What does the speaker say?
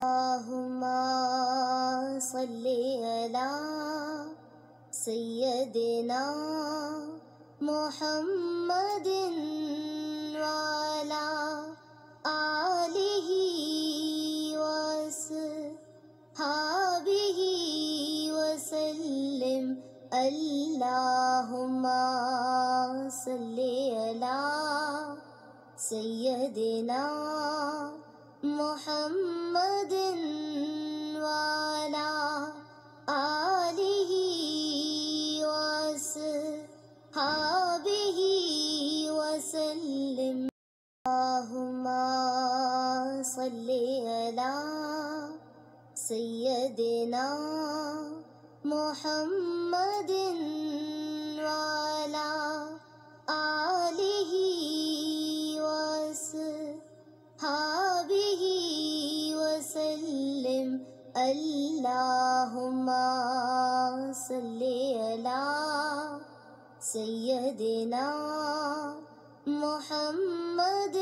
اللہم صلی علی سیدنا محمد وعلی آلہ وصحبہ وسلم۔ اللہم صلی علی سیدنا محمد وعلی آلہ وصحبہ وسلم۔ اللہم صلی علی سیدنا محمد وعلی آلہ وصحبہ وسلم۔ اللہم صلی علی سیدنا محمد